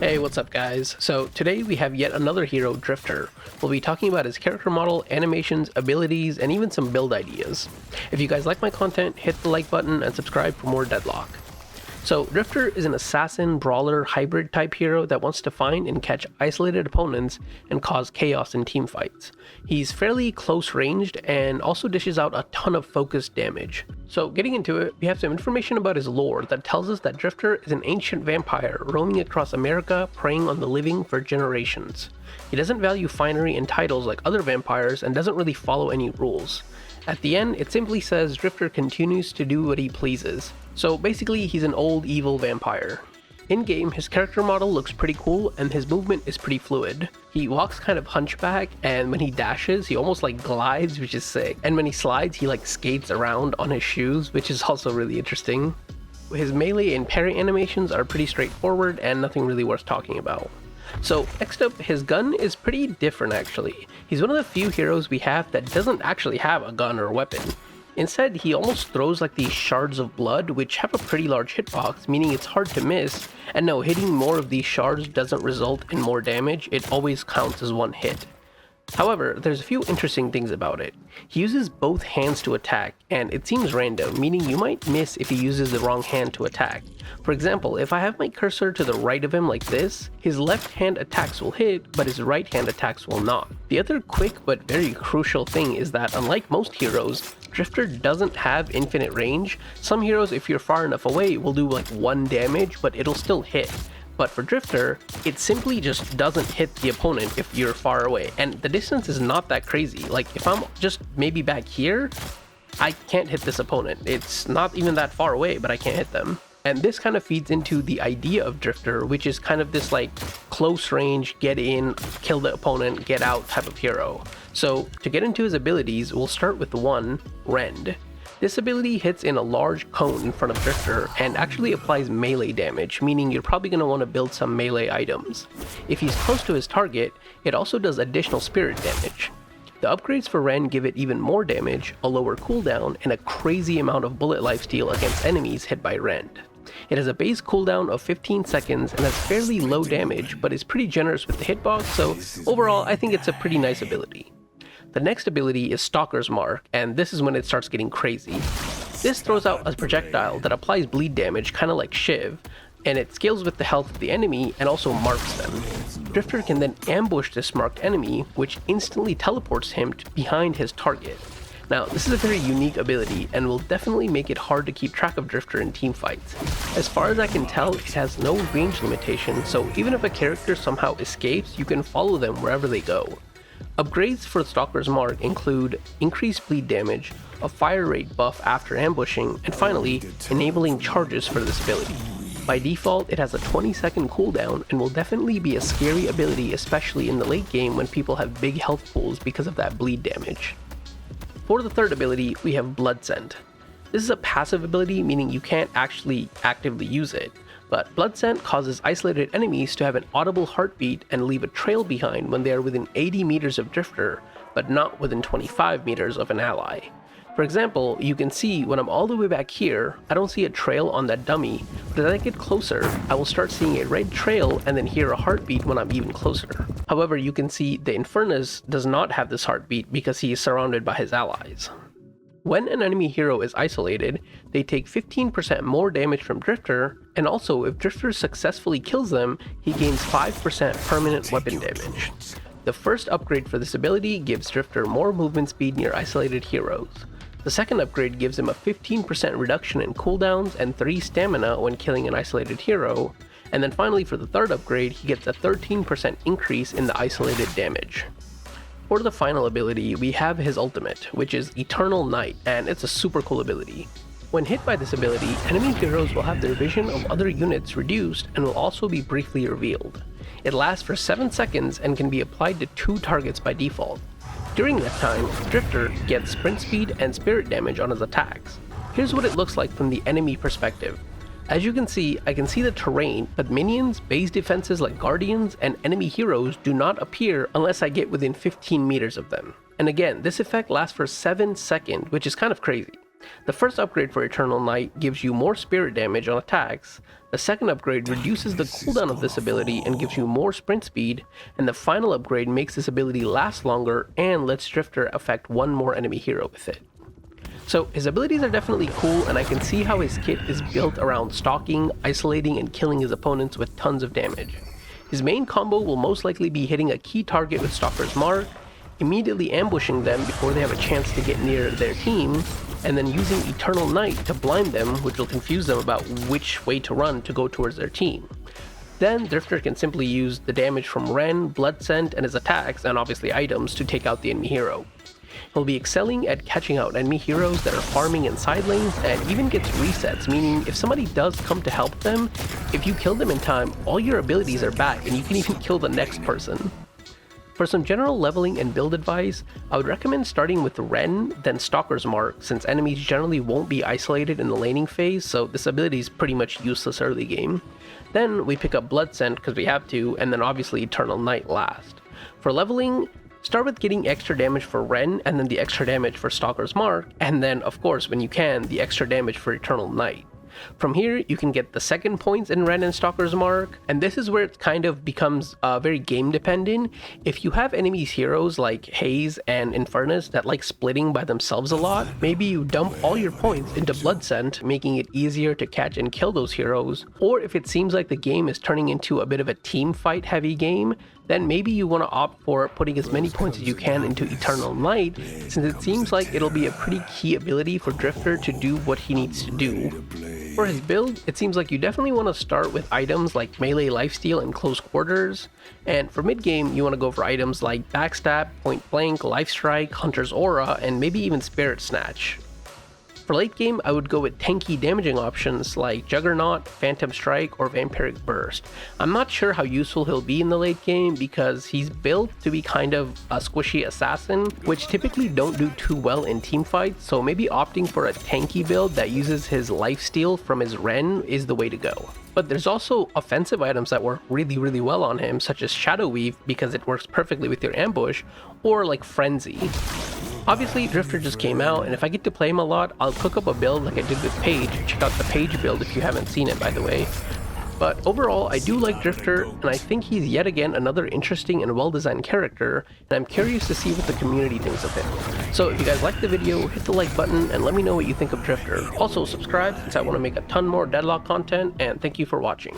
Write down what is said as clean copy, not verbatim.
Hey, what's up guys? So today we have yet another hero, Drifter. We'll be talking about his character model, animations, abilities, and even some build ideas. If you guys like my content, hit the like button and subscribe for more Deadlock. So Drifter is an assassin, brawler, hybrid type hero that wants to find and catch isolated opponents and cause chaos in team fights. He's fairly close ranged and also dishes out a ton of focused damage. So getting into it, we have some information about his lore that tells us that Drifter is an ancient vampire roaming across America, preying on the living for generations. He doesn't value finery and titles like other vampires and doesn't really follow any rules. At the end, it simply says Drifter continues to do what he pleases. So basically, he's an old evil vampire. In-game, his character model looks pretty cool and his movement is pretty fluid. He walks kind of hunchback, and when he dashes, he almost like glides, which is sick. And when he slides, he like skates around on his shoes, which is also really interesting. His melee and parry animations are pretty straightforward and nothing really worth talking about. So next up, his gun is pretty different actually. He's one of the few heroes we have that doesn't actually have a gun or weapon. Instead, he almost throws like these shards of blood, which have a pretty large hitbox, meaning it's hard to miss. And no, hitting more of these shards doesn't result in more damage, it always counts as one hit. However, there's a few interesting things about it. He uses both hands to attack, and it seems random, meaning you might miss if he uses the wrong hand to attack. For example, if I have my cursor to the right of him like this, his left hand attacks will hit, but his right hand attacks will not. The other quick but very crucial thing is that unlike most heroes, Drifter doesn't have infinite range. Some heroes, if you're far enough away, will do like 1 damage, but it'll still hit. But for Drifter, it simply just doesn't hit the opponent if you're far away, and the distance is not that crazy. Like if I'm just maybe back here, I can't hit this opponent. It's not even that far away, but I can't hit them. And this kind of feeds into the idea of Drifter, which is kind of this like close range, get in, kill the opponent, get out type of hero. So to get into his abilities, we'll start with one, Rend. This ability hits in a large cone in front of Drifter and actually applies melee damage, meaning you're probably going to want to build some melee items. If he's close to his target, it also does additional spirit damage. The upgrades for Rend give it even more damage, a lower cooldown, and a crazy amount of bullet lifesteal against enemies hit by Rend. It has a base cooldown of 15 seconds and has fairly low damage, but is pretty generous with the hitbox, so overall I think it's a pretty nice ability. The next ability is Stalker's Mark, and this is when it starts getting crazy. This throws out a projectile that applies bleed damage, kind of like Shiv, and it scales with the health of the enemy and also marks them. Drifter can then ambush this marked enemy, which instantly teleports him behind his target. Now, this is a very unique ability and will definitely make it hard to keep track of Drifter in team fights. As far as I can tell, it has no range limitation, so even if a character somehow escapes, you can follow them wherever they go. Upgrades for Stalker's Mark include increased bleed damage, a fire rate buff after ambushing, and finally, enabling charges for this ability. By default, it has a 20-second cooldown and will definitely be a scary ability, especially in the late game when people have big health pools because of that bleed damage. For the third ability, we have Bloodscent. This is a passive ability, meaning you can't actually actively use it. But Bloodscent causes isolated enemies to have an audible heartbeat and leave a trail behind when they are within 80 meters of Drifter, but not within 25 meters of an ally. For example, you can see when I'm all the way back here, I don't see a trail on that dummy, but as I get closer, I will start seeing a red trail and then hear a heartbeat when I'm even closer. However, you can see the Infernus does not have this heartbeat because he is surrounded by his allies. When an enemy hero is isolated, they take 15% more damage from Drifter, and also if Drifter successfully kills them, he gains 5% permanent weapon damage. The first upgrade for this ability gives Drifter more movement speed near isolated heroes. The second upgrade gives him a 15% reduction in cooldowns and 3 stamina when killing an isolated hero, and then finally for the third upgrade, he gets a 13% increase in the isolated damage. For the final ability, we have his ultimate, which is Eternal Night, and it's a super cool ability. When hit by this ability, enemy heroes will have their vision of other units reduced and will also be briefly revealed. It lasts for 7 seconds and can be applied to 2 targets by default. During that time, Drifter gets sprint speed and spirit damage on his attacks. Here's what it looks like from the enemy perspective. As you can see, I can see the terrain, but minions, base defenses like guardians, and enemy heroes do not appear unless I get within 15 meters of them. And again, this effect lasts for 7 seconds, which is kind of crazy. The first upgrade for Eternal Knight gives you more spirit damage on attacks, the second upgrade reduces the cooldown of this ability and gives you more sprint speed, and the final upgrade makes this ability last longer and lets Drifter affect one more enemy hero with it. So his abilities are definitely cool, and I can see how his kit is built around stalking, isolating, and killing his opponents with tons of damage. His main combo will most likely be hitting a key target with Stalker's Mark, immediately ambushing them before they have a chance to get near their team, and then using Eternal Knight to blind them, which will confuse them about which way to run to go towards their team. Then Drifter can simply use the damage from Rend, Bloodscent, and his attacks, and obviously items, to take out the enemy hero. He'll be excelling at catching out enemy heroes that are farming in side lanes, and even gets resets, meaning if somebody does come to help them, if you kill them in time, all your abilities are back and you can even kill the next person. For some general leveling and build advice, I would recommend starting with Rend, then Stalker's Mark, since enemies generally won't be isolated in the laning phase, so this ability is pretty much useless early game. Then we pick up Bloodscent because we have to, and then obviously Eternal Knight last. For leveling, start with getting extra damage for Rend, and then the extra damage for Stalker's Mark, and then of course when you can, the extra damage for Eternal Knight. From here, you can get the second points in Rend and Stalker's Mark, and this is where it kind of becomes very game dependent. If you have enemies heroes like Haze and Infernus that like splitting by themselves a lot, maybe you dump all your points into Bloodscent, making it easier to catch and kill those heroes. Or if it seems like the game is turning into a bit of a team fight heavy game, then maybe you want to opt for putting as many points as you can into Eternal Knight, since it seems like it'll be a pretty key ability for Drifter to do what he needs to do. For his build, it seems like you definitely want to start with items like melee lifesteal and close quarters, and for mid game you want to go for items like backstab, point blank, lifestrike, hunter's aura, and maybe even spirit snatch. For late game, I would go with tanky damaging options like Juggernaut, Phantom Strike, or Vampiric Burst. I'm not sure how useful he'll be in the late game because he's built to be kind of a squishy assassin, which typically don't do too well in teamfights, so maybe opting for a tanky build that uses his lifesteal from his Rend is the way to go. But there's also offensive items that work really well on him, such as Shadow Weave because it works perfectly with your ambush, or like Frenzy. Obviously, Drifter just came out, and if I get to play him a lot, I'll cook up a build like I did with Paige. Check out the Paige build if you haven't seen it, by the way. But overall, I do like Drifter, and I think he's yet again another interesting and well-designed character, and I'm curious to see what the community thinks of him. So if you guys liked the video, hit the like button and let me know what you think of Drifter. Also subscribe since I want to make a ton more Deadlock content, and thank you for watching.